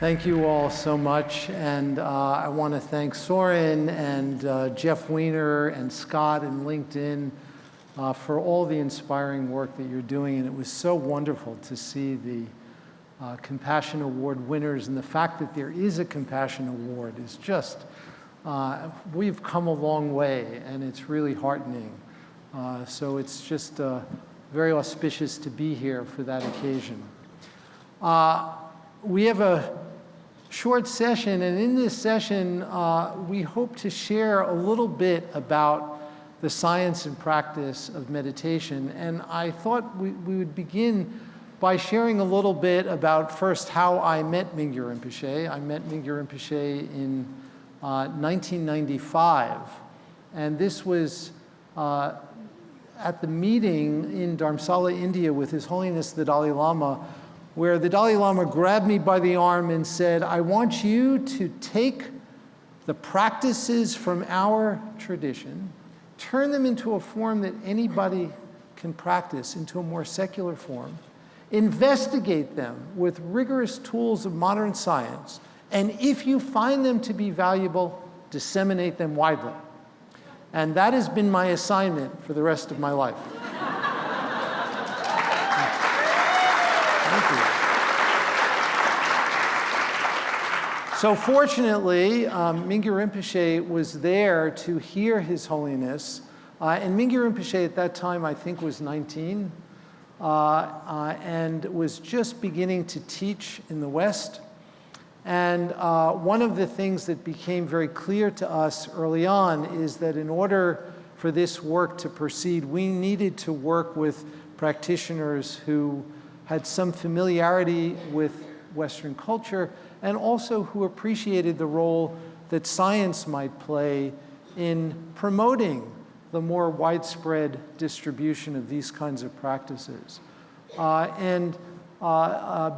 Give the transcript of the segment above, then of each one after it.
Thank you all so much, and I want to thank Soren and Jeff Weiner and Scott and LinkedIn for all the inspiring work that you're doing, and it was so wonderful to see the Compassion Award winners, and the fact that there is a Compassion Award is just, we've come a long way, and it's really heartening. So it's just very auspicious to be here for that occasion. We have a short session, and in this session, we hope to share a little bit about the science and practice of meditation. And I thought we would begin by sharing a little bit about first how I met Mingyur Rinpoche. I met Mingyur Rinpoche in 1995, and this was at the meeting in Dharamsala, India with His Holiness the Dalai Lama, where the Dalai Lama grabbed me by the arm and said, I want you to take the practices from our tradition, turn them into a form that anybody can practice, into a more secular form, investigate them with rigorous tools of modern science, and if you find them to be valuable, disseminate them widely. And that has been my assignment for the rest of my life. So fortunately, Mingyur Rinpoche was there to hear His Holiness. And Mingyur Rinpoche at that time, I think, was 19 and was just beginning to teach in the West. And one of the things that became very clear to us early on is that in order for this work to proceed, we needed to work with practitioners who had some familiarity with Western culture, and also who appreciated the role that science might play in promoting the more widespread distribution of these kinds of practices.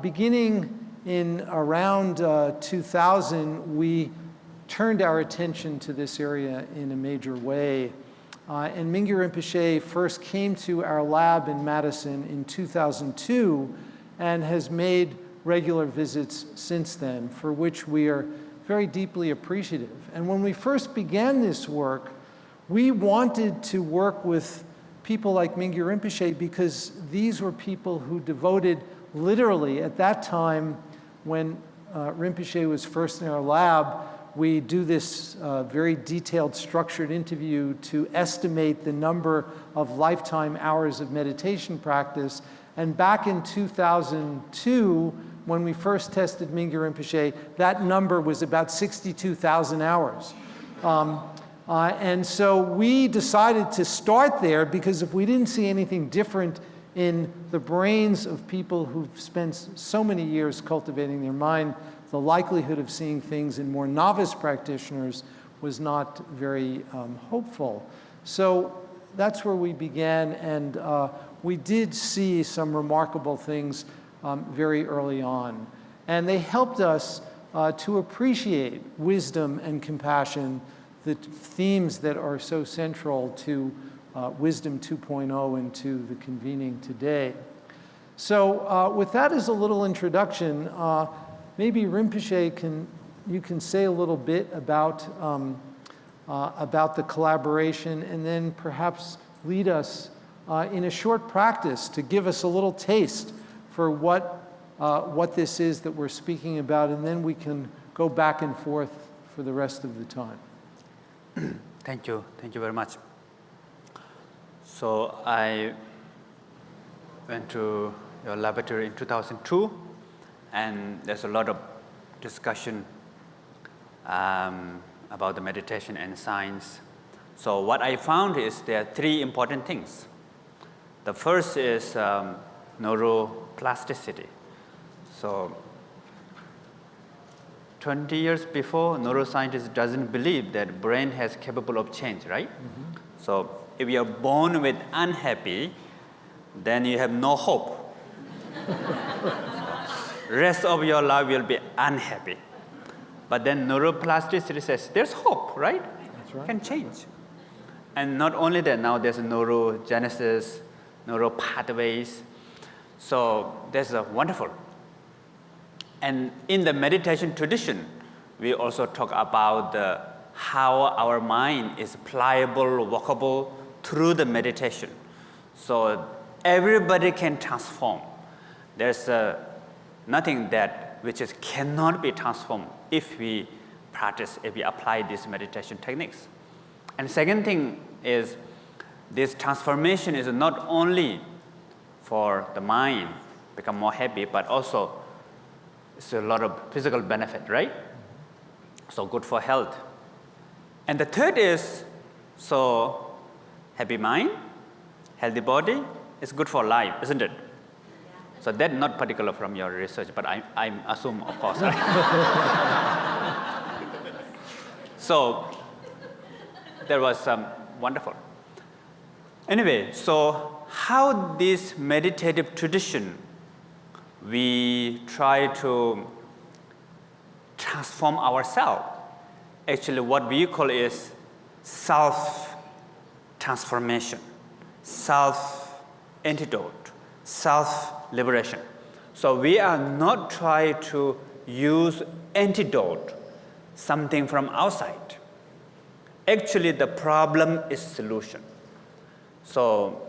Beginning in around 2000, we turned our attention to this area in a major way. And Mingyur Rinpoche first came to our lab in Madison in 2002 and has made regular visits since then, for which we are very deeply appreciative. And when we first began this work, we wanted to work with people like Mingyur Rinpoche because these were people who devoted literally, at that time when Rinpoche was first in our lab, we do this very detailed, structured interview to estimate the number of lifetime hours of meditation practice. And back in 2002, when we first tested Mingyur Rinpoche, that number was about 62,000 hours. And so we decided to start there because if we didn't see anything different in the brains of people who've spent so many years cultivating their mind, the likelihood of seeing things in more novice practitioners was not very hopeful. So that's where we began, and we did see some remarkable things very early on. And they helped us to appreciate wisdom and compassion, the themes that are so central to Wisdom 2.0 and to the convening today. So with that as a little introduction, maybe Rinpoche, you can say a little bit about the collaboration, and then perhaps lead us in a short practice to give us a little taste for what this is that we're speaking about, and then we can go back and forth for the rest of the time. Thank you very much. So I went to your laboratory in 2002, and there's a lot of discussion about the meditation and science. So what I found is there are three important things. The first is neuroplasticity. So 20 years before, neuroscientists doesn't believe that brain has capable of change, right? Mm-hmm. So if you are born with unhappy, then you have no hope. Rest of your life will be unhappy. But then neuroplasticity says there's hope, right? That's right. Can change. And not only that, now there's neurogenesis, neuropathways. So there's a wonderful. And in the meditation tradition, we also talk about how our mind is pliable, workable through the meditation. So everybody can transform. There's nothing that which cannot be transformed if we practice, if we apply these meditation techniques. And second thing is, this transformation is not only for the mind become more happy, but also it's a lot of physical benefit, right? So good for health. And the third is, so happy mind, healthy body is good for life, isn't it? So that's not particular from your research, but I assume, of course. Right? So that was wonderful. Anyway, so how this meditative tradition, we try to transform ourselves. Actually, what we call is self-transformation, self-antidote, self-liberation. So we are not trying to use antidote, something from outside. Actually, the problem is solution. So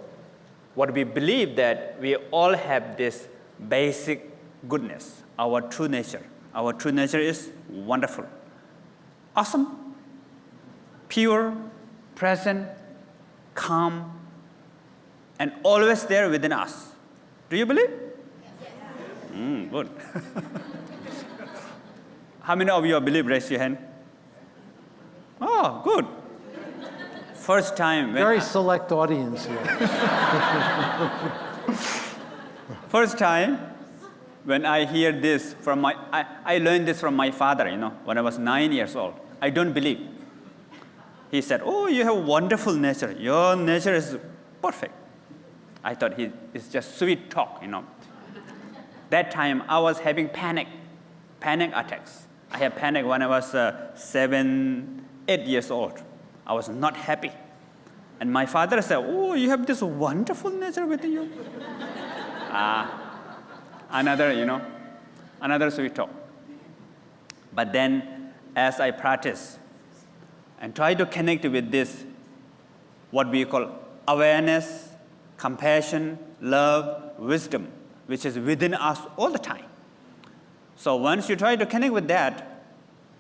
what we believe that we all have this basic goodness, our true nature. Our true nature is wonderful, awesome, pure, present, calm, and always there within us. Do you believe? Yes. Good. How many of you believe? Raise your hand. Oh, good. First time. Very select audience here. First time when I hear this from I learned this from my father, when I was 9 years old. I don't believe. He said, oh, you have wonderful nature. Your nature is perfect. I thought it's just sweet talk, That time I was having panic attacks. I had panic when I was 7, 8 years old. I was not happy. And my father said, oh, you have this wonderful nature within you. Another sweet talk. But then, as I practice and try to connect with this, what we call awareness, compassion, love, wisdom, which is within us all the time. So once you try to connect with that,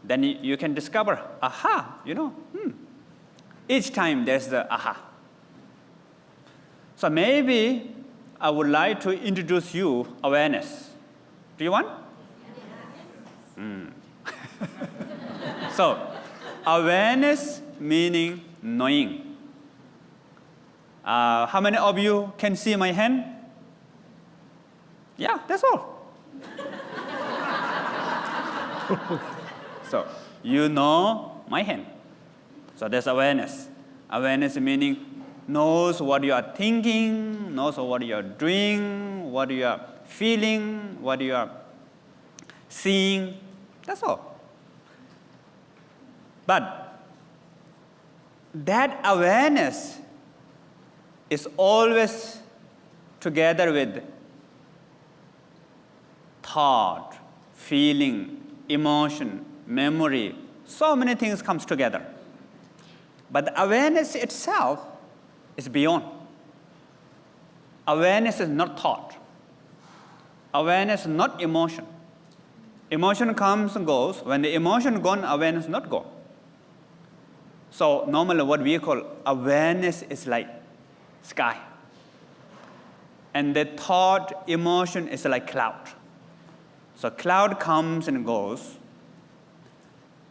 then you can discover, aha, Each time there's the aha. So maybe I would like to introduce you awareness. Do you want? Yes. So awareness meaning knowing. How many of you can see my hand? Yeah, that's all. So you know my hand. So there's awareness. Awareness meaning knows what you are thinking, knows what you are doing, what you are feeling, what you are seeing. That's all. But that awareness is always together with thought, feeling, emotion, memory. So many things comes together. But the awareness itself is beyond. Awareness is not thought. Awareness is not emotion. Emotion comes and goes. When the emotion gone, awareness not gone. So normally what we call awareness is like sky. And the thought, emotion is like cloud. So cloud comes and goes.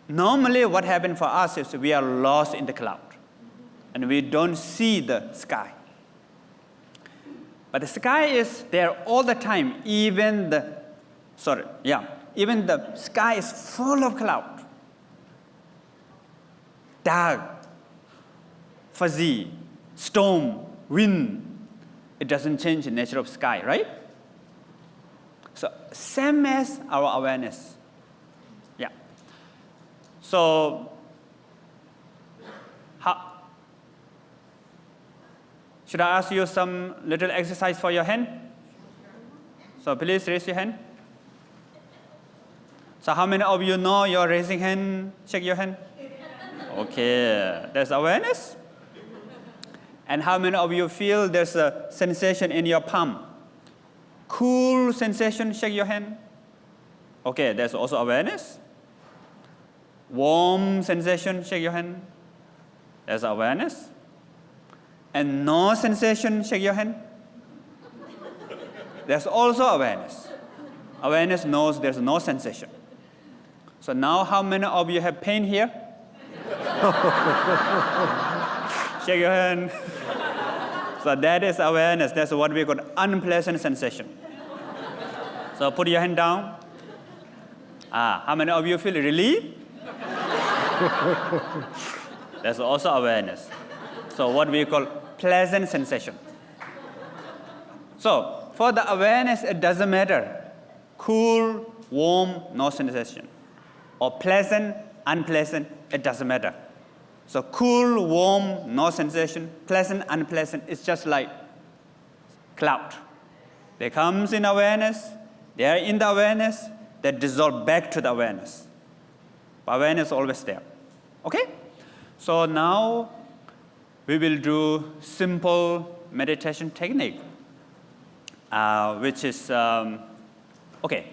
Normally what happens for us is we are lost in the cloud. And we don't see the sky. But the sky is there all the time. Even the sky is full of cloud. Dark, fuzzy, storm, wind. It doesn't change the nature of sky, right? So same as our awareness. Yeah. So should I ask you some little exercise for your hand? So please raise your hand. So how many of you know you're raising hand? Check your hand. Okay, there's awareness. And how many of you feel there's a sensation in your palm? Cool sensation, shake your hand. Okay, there's also awareness. Warm sensation, shake your hand. There's awareness. And no sensation, shake your hand. There's also awareness. Awareness knows there's no sensation. So now how many of you have pain here? Shake your hand. So that is awareness. That's what we call unpleasant sensation. So put your hand down. How many of you feel relief? That's also awareness. So what we call pleasant sensation. So for the awareness, it doesn't matter. Cool, warm, no sensation. Or pleasant, unpleasant, it doesn't matter. So cool, warm, no sensation, pleasant, unpleasant, it's just like cloud. They comes in awareness, they are in the awareness, they dissolve back to the awareness. Awareness is always there. Okay? So now we will do simple meditation technique, which is, okay,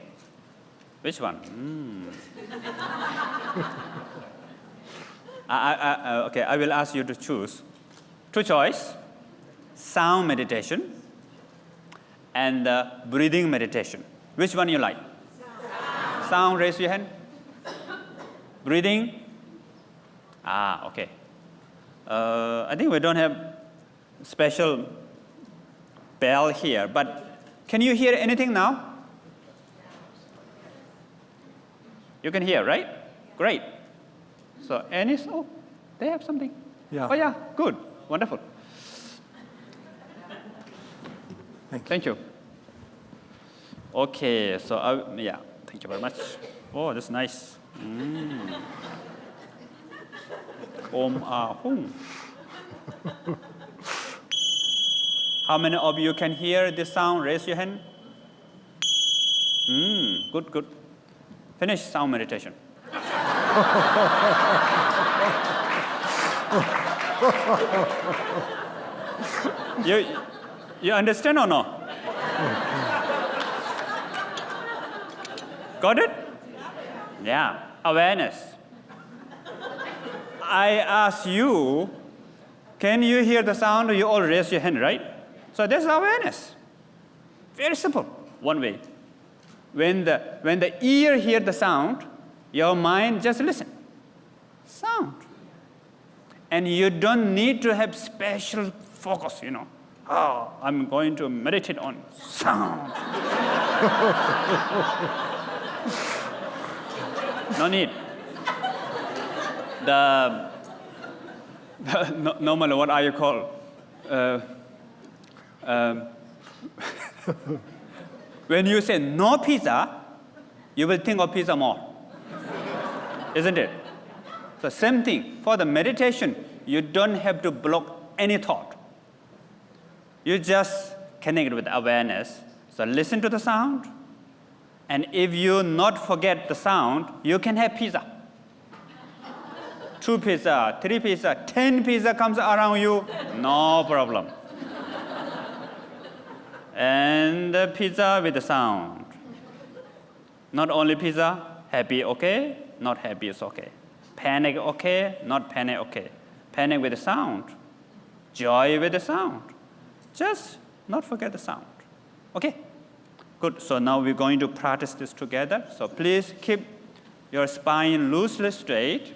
which one? Okay, I will ask you to choose. Two choice, sound meditation and breathing meditation. Which one you like? Sound, raise your hand. Breathing? Okay. I think we don't have special bell here, but can you hear anything now? You can hear, right? Great. So, they have something. Yeah. Oh, yeah, good, wonderful. Thank you. Okay, so, yeah, thank you very much. Oh, that's nice. Om Ahum. How many of you can hear this sound? Raise your hand. Good, good. Finish sound meditation. You understand or no? Got it? Yeah, awareness. I ask you, can you hear the sound? You all raise your hand, right? So there's awareness. Very simple, one way. When the ear hear the sound, your mind just listen. Sound. And you don't need to have special focus, Oh, I'm going to meditate on sound. No need. Normally, what are you called? When you say no pizza, you will think of pizza more. Isn't it? So same thing. For the meditation, you don't have to block any thought. You just connect with awareness. So listen to the sound. And if you not forget the sound, you can have pizza. 2 pizza, 3 pizza, 10 pizza comes around you, no problem. And the pizza with the sound. Not only pizza, happy okay, not happy is okay. Panic okay, not panic okay. Panic with the sound. Joy with the sound. Just not forget the sound. Okay? Good. So now we're going to practice this together. So please keep your spine loosely straight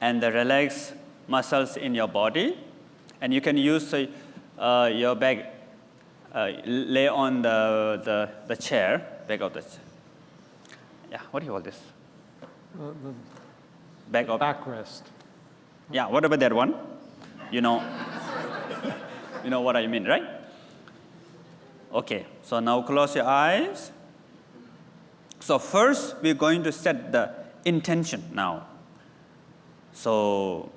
and relax muscles in your body. And you can use your back, lay on the chair, back of the chair. Yeah, what do you call this? Backrest. Yeah, what about that one? You know what I mean, right? Okay, so now close your eyes. So first, we're going to set the intention now. So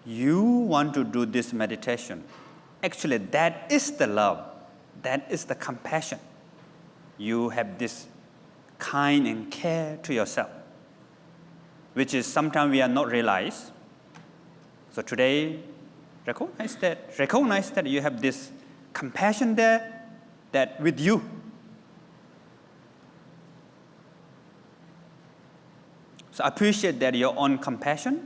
you want to do this meditation. Actually, that is the love. That is the compassion. You have this kind and care to yourself, which is sometimes we are not realize. So today, recognize that you have this compassion there, that with you. So appreciate that your own compassion.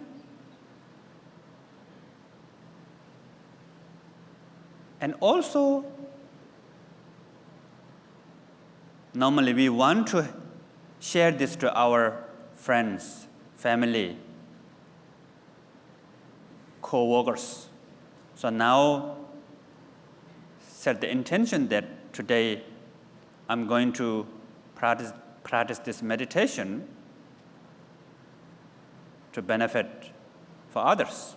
And also, normally we want to share this to our friends, family, co-workers. So now, set the intention that today I'm going to practice this meditation to benefit for others.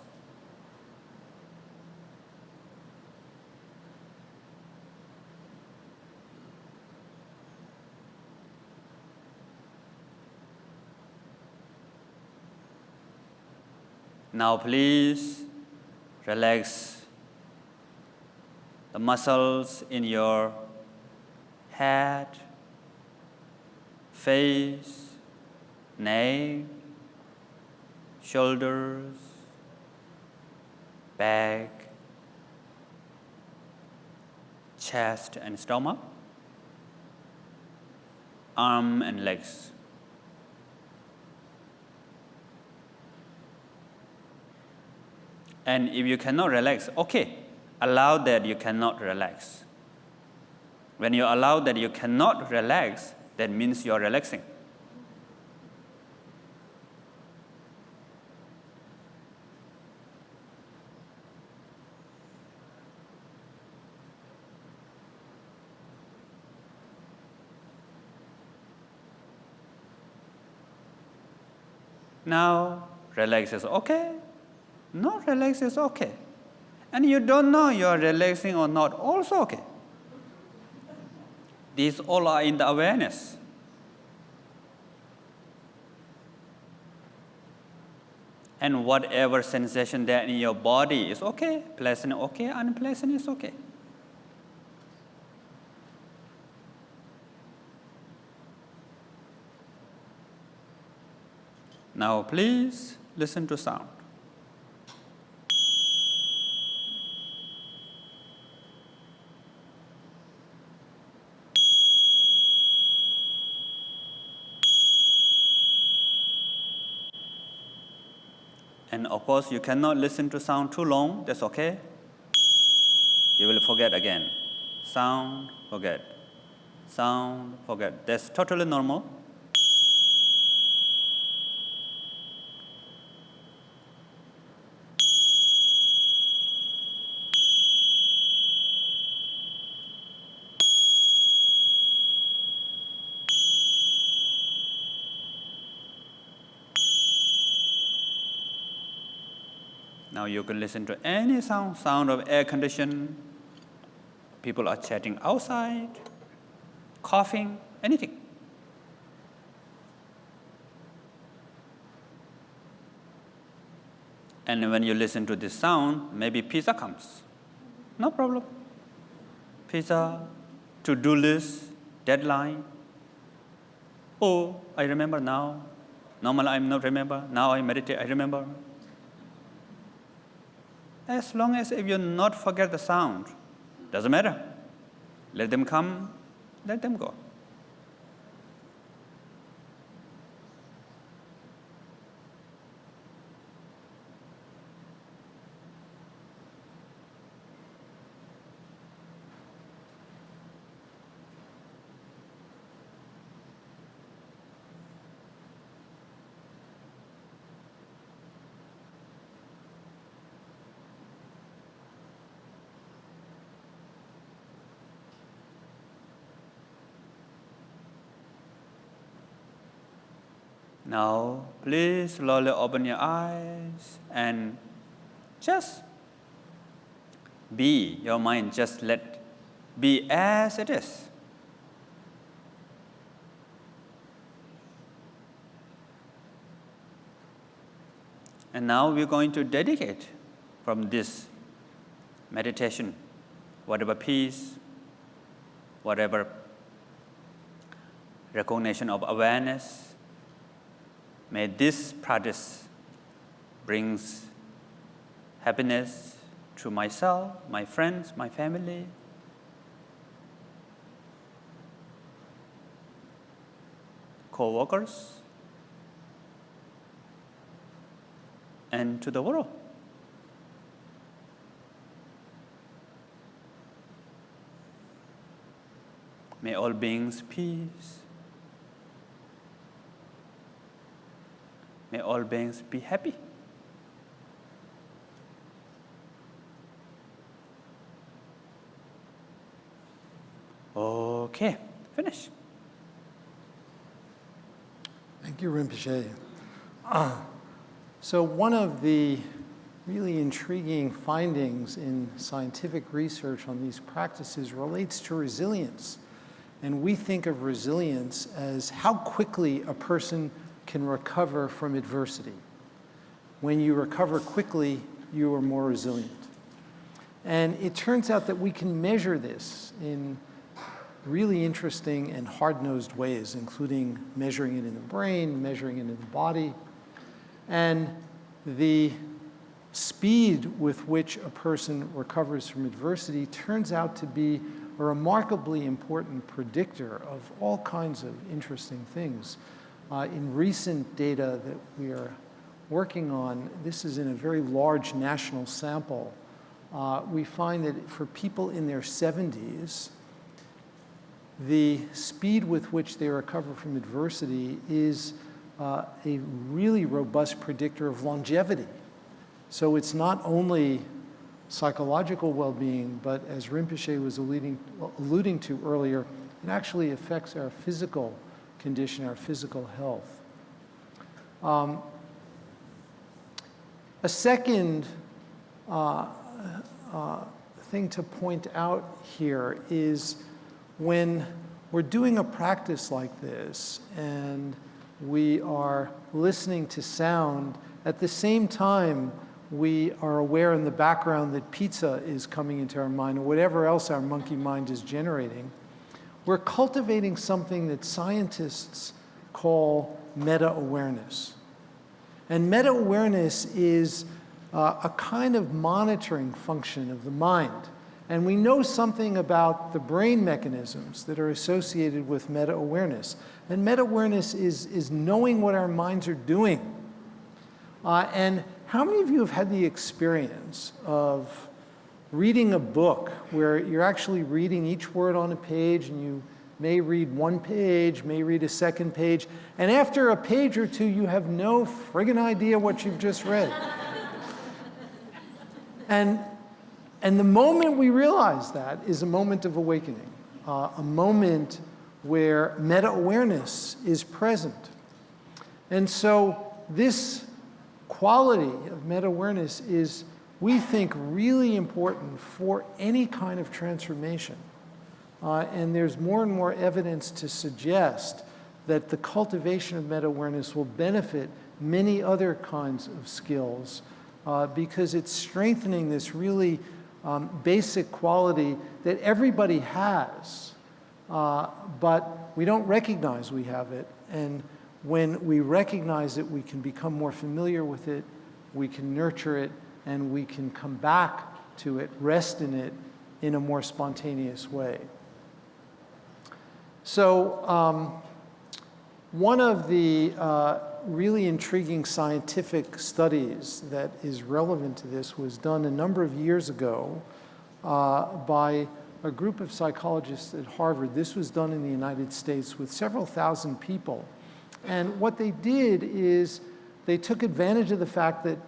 Now please relax the muscles in your head, face, neck, shoulders, back, chest and stomach, arm and legs. And if you cannot relax, okay, allow that you cannot relax. When you allow that you cannot relax, that means you are relaxing. Now, relax is okay. Not relax is okay. And you don't know you are relaxing or not, also okay. These all are in the awareness. And whatever sensation there in your body is okay. Pleasant, okay. Unpleasant is okay. Now please listen to sound. And of course, you cannot listen to sound too long, that's okay. You will forget again. Sound, forget. Sound, forget. That's totally normal. Now you can listen to any sound of air condition, people are chatting outside, coughing, anything. And when you listen to this sound, maybe pizza comes. No problem. Pizza, to-do list, deadline. Oh, I remember now. Normally I'm not remember. Now I meditate, I remember. As long as if you not forget the sound, doesn't matter. Let them come, let them go. Now, please slowly open your eyes and just be, your mind just let be as it is. And now we're going to dedicate from this meditation, whatever peace, whatever recognition of awareness. May this practice brings happiness to myself, my friends, my family. Co-workers, and to the world. May all beings peace. May all beings be happy. Okay, finish. Thank you, Rinpoche. So one of the really intriguing findings in scientific research on these practices relates to resilience. And we think of resilience as how quickly a person can recover from adversity. When you recover quickly, you are more resilient. And it turns out that we can measure this in really interesting and hard-nosed ways, including measuring it in the brain, measuring it in the body. And the speed with which a person recovers from adversity turns out to be a remarkably important predictor of all kinds of interesting things. In recent data that we are working on, this is in a very large national sample, we find that for people in their 70s, the speed with which they recover from adversity is a really robust predictor of longevity. So it's not only psychological well-being, but as Rinpoche was alluding to earlier, it actually affects our physical condition, our physical health. A second thing to point out here is when we're doing a practice like this and we are listening to sound, at the same time we are aware in the background that pizza is coming into our mind or whatever else our monkey mind is generating, we're cultivating something that scientists call meta-awareness. And meta-awareness is a kind of monitoring function of the mind. And we know something about the brain mechanisms that are associated with meta-awareness. And meta-awareness is knowing what our minds are doing. And how many of you have had the experience of reading a book where you're actually reading each word on a page, and you may read one page, may read a second page, and after a page or two, you have no friggin' idea what you've just read? And the moment we realize that is a moment of awakening, a moment where meta-awareness is present. And so this quality of meta-awareness is, we think, really important for any kind of transformation. And there's more and more evidence to suggest that the cultivation of meta-awareness will benefit many other kinds of skills because it's strengthening this really basic quality that everybody has, but we don't recognize we have it. And when we recognize it, we can become more familiar with it, we can nurture it, and we can come back to it, rest in it, in a more spontaneous way. So one of the really intriguing scientific studies that is relevant to this was done a number of years ago by a group of psychologists at Harvard. This was done in the United States with several thousand people. And what they did is they took advantage of the fact that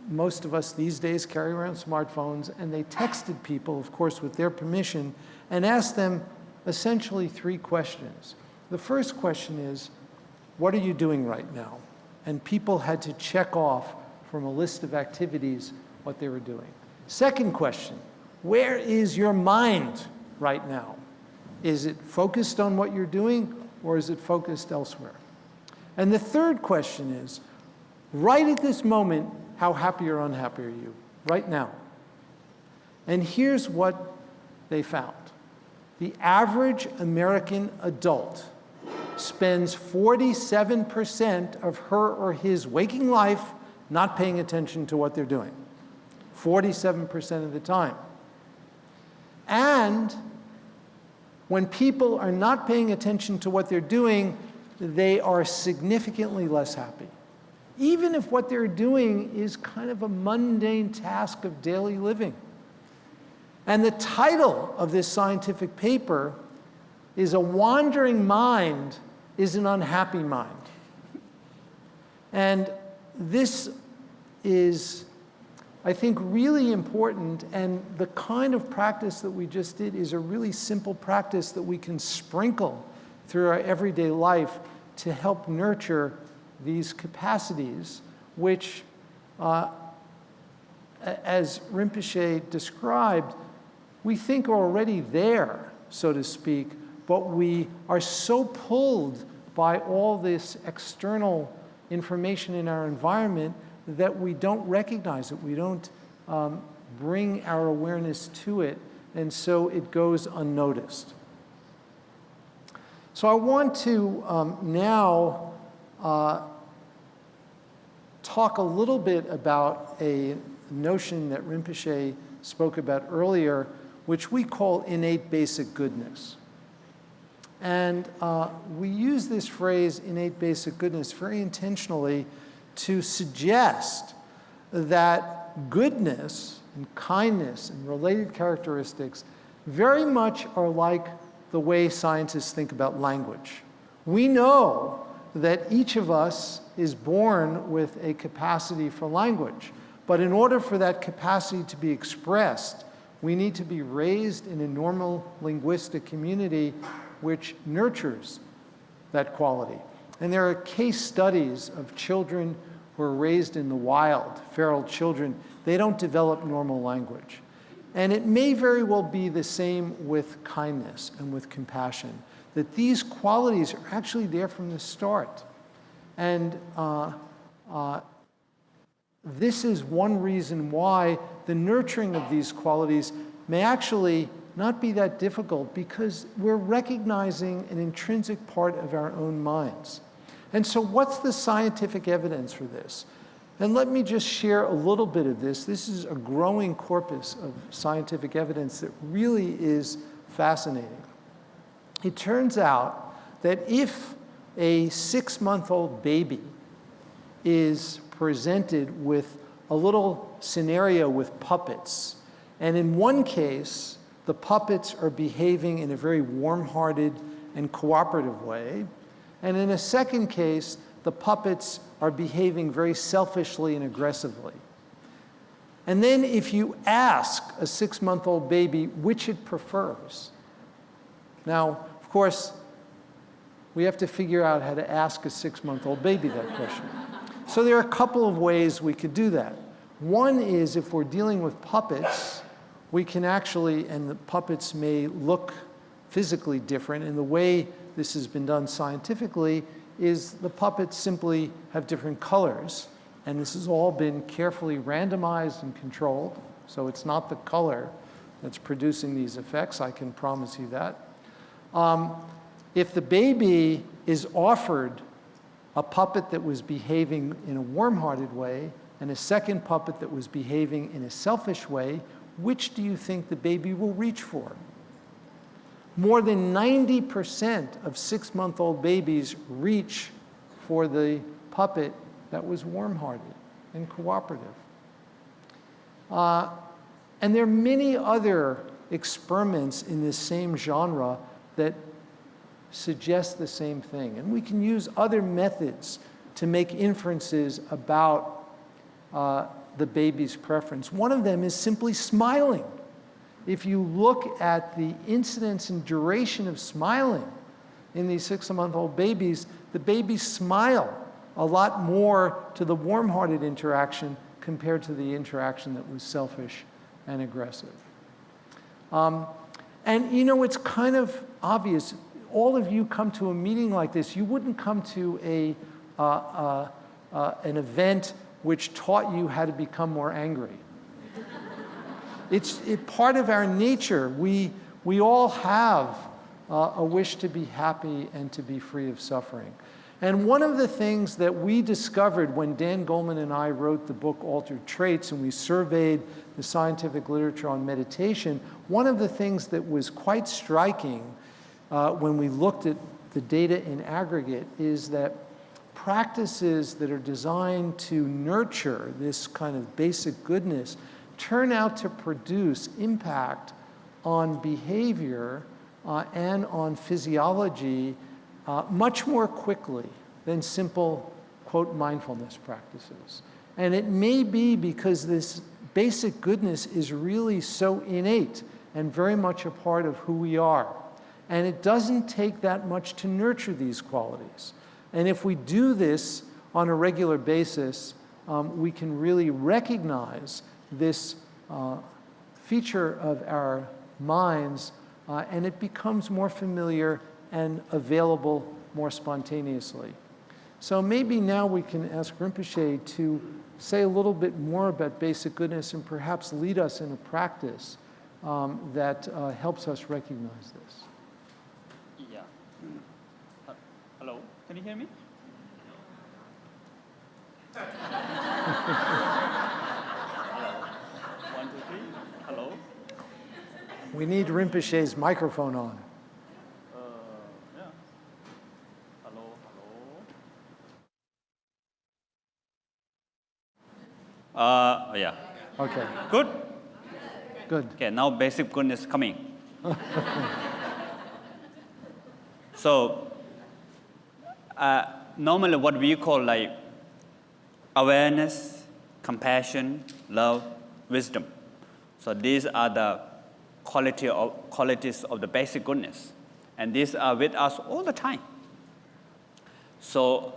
most of us these days carry around smartphones, and they texted people, of course, with their permission, and asked them essentially 3 questions. The first question is, what are you doing right now? And people had to check off from a list of activities what they were doing. Second question, where is your mind right now? Is it focused on what you're doing, or is it focused elsewhere? And the third question is, right at this moment, how happy or unhappy are you right now? And here's what they found. The average American adult spends 47% of her or his waking life not paying attention to what they're doing. 47% of the time. And when people are not paying attention to what they're doing, they are significantly less happy. Even if what they're doing is kind of a mundane task of daily living. And the title of this scientific paper is "A Wandering Mind is an Unhappy Mind." And this is, I think, really important, and the kind of practice that we just did is a really simple practice that we can sprinkle through our everyday life to help nurture these capacities, which, as Rinpoche described, we think are already there, so to speak, but we are so pulled by all this external information in our environment that we don't recognize it. We don't bring our awareness to it, and so it goes unnoticed. So I want to now talk a little bit about a notion that Rinpoche spoke about earlier, which we call innate basic goodness. And we use this phrase, innate basic goodness, very intentionally to suggest that goodness and kindness and related characteristics very much are like the way scientists think about language. We know that each of us is born with a capacity for language, but in order for that capacity to be expressed, we need to be raised in a normal linguistic community which nurtures that quality. And there are case studies of children who are raised in the wild, feral children. They don't develop normal language. And it may very well be the same with kindness and with compassion, that these qualities are actually there from the start. And this is one reason why the nurturing of these qualities may actually not be that difficult, because we're recognizing an intrinsic part of our own minds. And so what's the scientific evidence for this? And let me just share a little bit of this. This is a growing corpus of scientific evidence that really is fascinating. It turns out that if a 6-month-old baby is presented with a little scenario with puppets, and in one case, the puppets are behaving in a very warm-hearted and cooperative way, and in a second case, the puppets are behaving very selfishly and aggressively. And then if you ask a 6-month-old baby which it prefers, now, of course, we have to figure out how to ask a 6-month-old baby that question. So there are a couple of ways we could do that. One is, if we're dealing with puppets, we can actually, and the puppets may look physically different, and the way this has been done scientifically is the puppets simply have different colors, and this has all been carefully randomized and controlled, so it's not the color that's producing these effects, I can promise you that. If the baby is offered a puppet that was behaving in a warm-hearted way and a second puppet that was behaving in a selfish way, which do you think the baby will reach for? More than 90% of 6-month-old babies reach for the puppet that was warm-hearted and cooperative. And there are many other experiments in this same genre that suggest the same thing. And we can use other methods to make inferences about the baby's preference. One of them is simply smiling. If you look at the incidence and duration of smiling in these 6-month-old babies, the babies smile a lot more to the warm-hearted interaction compared to the interaction that was selfish and aggressive. And you know, it's kind of obvious. All of you come to a meeting like this. You wouldn't come to an event which taught you how to become more angry. It's part of our nature. We all have a wish to be happy and to be free of suffering. And one of the things that we discovered when Dan Goleman and I wrote the book Altered Traits and we surveyed the scientific literature on meditation, one of the things that was quite striking when we looked at the data in aggregate is that practices that are designed to nurture this kind of basic goodness turn out to produce impact on behavior and on physiology much more quickly than simple, quote, mindfulness practices. And it may be because this basic goodness is really so innate and very much a part of who we are. And it doesn't take that much to nurture these qualities. And if we do this on a regular basis, we can really recognize this feature of our minds, and it becomes more familiar and available more spontaneously. So maybe now we can ask Rinpoche to say a little bit more about basic goodness and perhaps lead us in a practice that helps us recognize this. Yeah. Hello, can you hear me? Hello. 1, 2, 3. Hello. We need Rinpoche's microphone on. Yeah. Hello, hello. Yeah. Okay, Good. good. Okay, now basic goodness coming. So, normally what we call like awareness, compassion, love, wisdom. So these are the qualities of the basic goodness. And these are with us all the time. So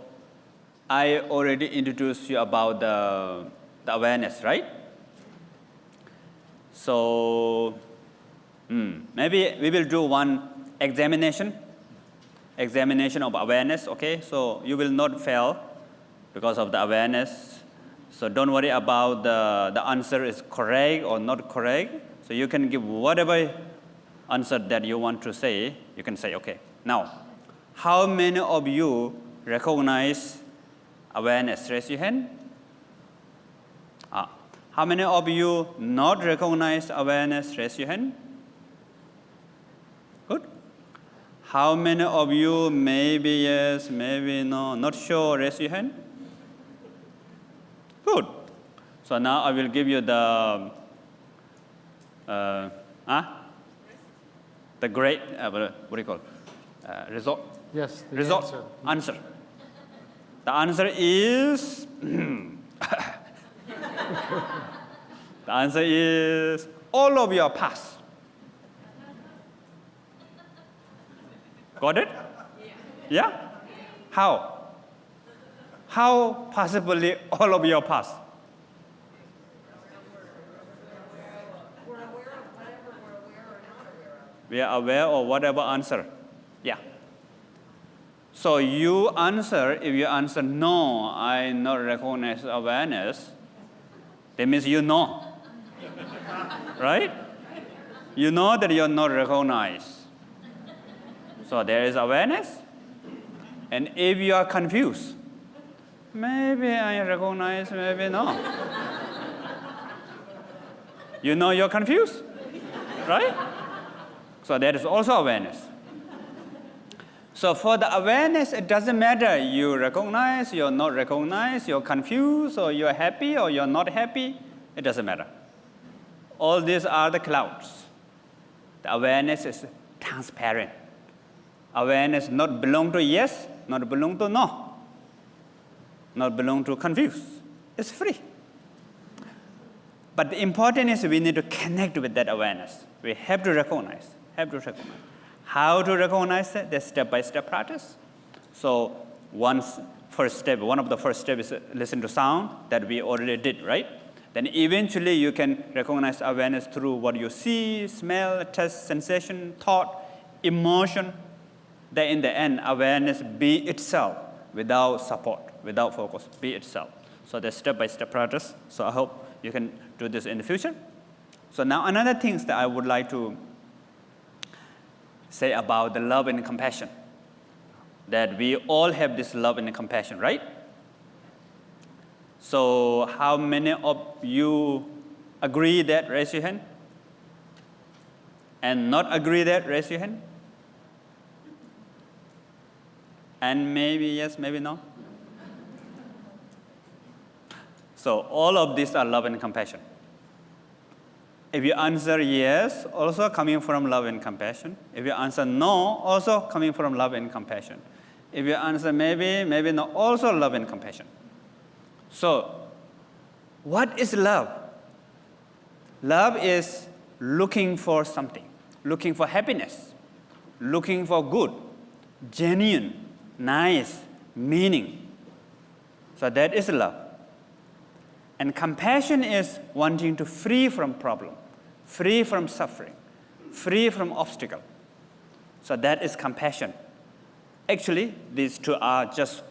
I already introduced you about the awareness, right? So maybe we will do one examination of awareness, okay? So you will not fail because of the awareness. So don't worry about the answer is correct or not correct. So you can give whatever answer that you want to say, you can say, okay. Now, how many of you recognize awareness? Raise your hand. How many of you not recognize awareness? Raise your hand. Good. How many of you maybe yes, maybe no, not sure? Raise your hand. Good. So now I will give you the great what do you call result? Yes, the Result. Answer. The answer is the answer is all of your past. Got it? Yeah? How? How possibly all of your past? We are aware of whatever answer. Yeah. So you answer, if you answer no, I not recognize awareness, that means you know. Right? You know that you're not recognized. So there is awareness. And if you are confused, maybe I recognize, maybe no. You know you're confused, right? So there is also awareness. So for the awareness, it doesn't matter you recognize, you're not recognize, you're confused, or you're happy, or you're not happy. It doesn't matter. All these are the clouds. The awareness is transparent. Awareness not belong to yes, not belong to no, not belong to confused. It's free. But the important is we need to connect with that awareness. We have to recognize. How to recognize that? The step-by-step practice. So one of the first steps is listen to sound that we already did, right? Then eventually you can recognize awareness through what you see, smell, taste, sensation, thought, emotion. Then in the end, awareness be itself without support, without focus, be itself. So the step-by-step practice. So I hope you can do this in the future. So now another thing that I would like to say about the love and compassion. That we all have this love and compassion, right? So how many of you agree that? Raise your hand. And not agree that? Raise your hand. And maybe yes, maybe no. So all of these are love and compassion. If you answer yes, also coming from love and compassion. If you answer no, also coming from love and compassion. If you answer maybe, maybe no, also love and compassion. So what is love? Love is looking for something, looking for happiness, looking for good, genuine, nice, meaning. So that is love. And compassion is wanting to free from problem, free from suffering, free from obstacle. So that is compassion. Actually, these two are just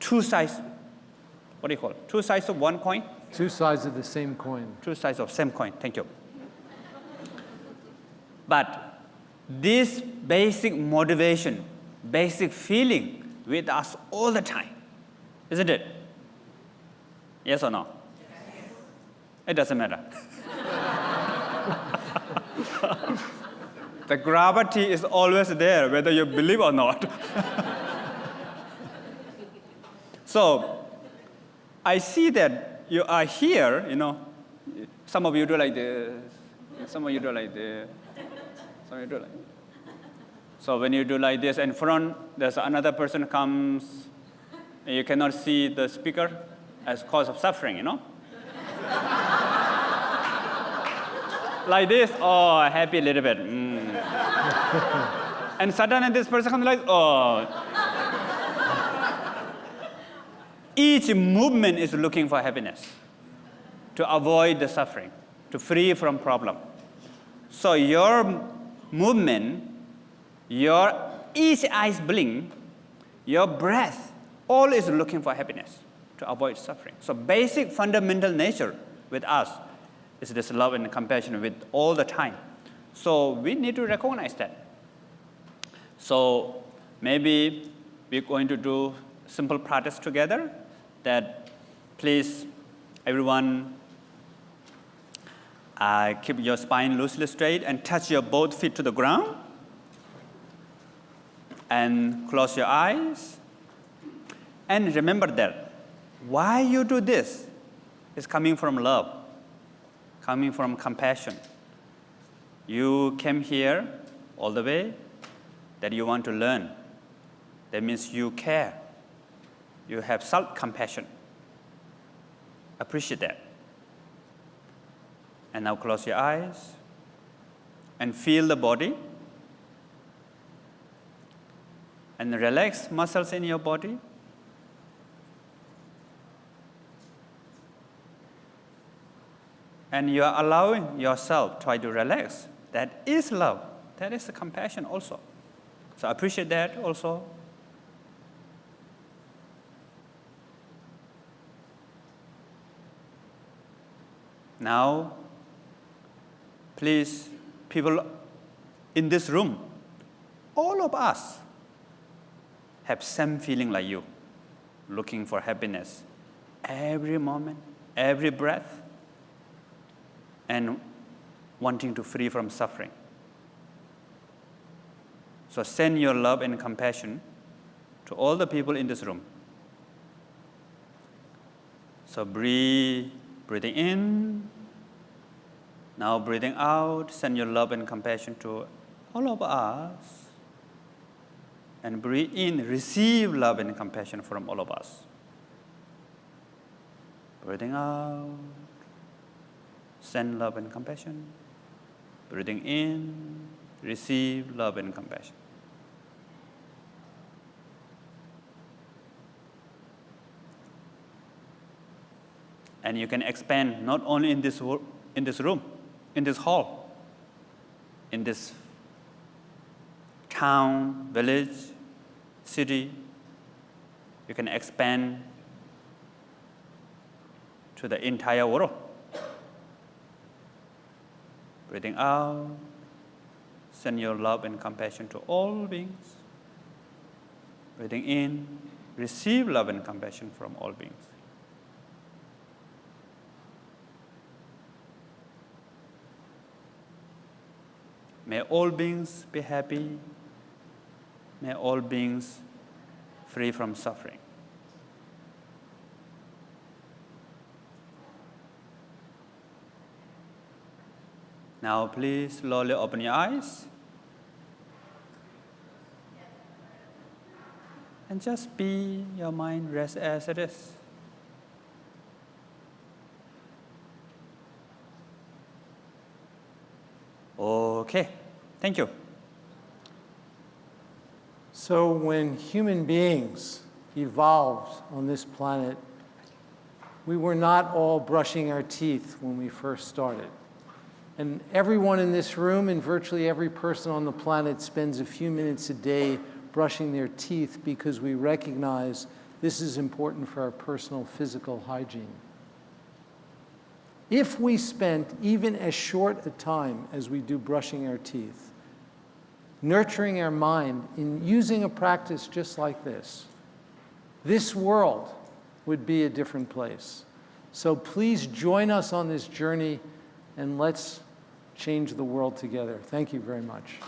two sides. What do you call it? Two sides of one coin? Two sides of the same coin. Two sides of same coin. Thank you. But this basic motivation, basic feeling with us all the time, isn't it? Yes or no? Yes. It doesn't matter. The gravity is always there, whether you believe or not. So, I see that you are here, some of you do like this, some of you do like this, some of you do like this. So when you do like this in front, there's another person comes, and you cannot see the speaker as cause of suffering, Like this, oh, happy a little bit. And suddenly this person comes like, oh. Each movement is looking for happiness, to avoid the suffering, to free from problem. So your movement, each eyes blink, your breath, all is looking for happiness, to avoid suffering. So basic fundamental nature with us is this love and compassion with all the time. So we need to recognize that. So maybe we're going to do simple practice together that please, everyone, keep your spine loosely straight and touch your both feet to the ground. And close your eyes. And remember that why you do this is coming from love, coming from compassion. You came here all the way that you want to learn. That means you care. You have self-compassion. Appreciate that. And now close your eyes and feel the body. And relax muscles in your body. And you are allowing yourself to try to relax. That is love. That is the compassion also. So appreciate that also. Now, please, people in this room, all of us have same feeling like you, looking for happiness every moment, every breath, and wanting to free from suffering. So send your love and compassion to all the people in this room. So breathing in, now breathing out, send your love and compassion to all of us. And breathe in, receive love and compassion from all of us. Breathing out, send love and compassion. Breathing in, receive love and compassion. And you can expand not only in this room, in this hall, in this town, village, city. You can expand to the entire world. Breathing out, Send your love and compassion to all beings. Breathing in, receive love and compassion from all beings. May all beings be happy. May all beings free from suffering. Now please slowly open your eyes and just be your mind rest as it is. Okay, thank you. So when human beings evolved on this planet, we were not all brushing our teeth when we first started. And everyone in this room and virtually every person on the planet spends a few minutes a day brushing their teeth because we recognize this is important for our personal physical hygiene. If we spent even as short a time as we do brushing our teeth, nurturing our mind in using a practice just like this world would be a different place. So please join us on this journey and let's change the world together. Thank you very much.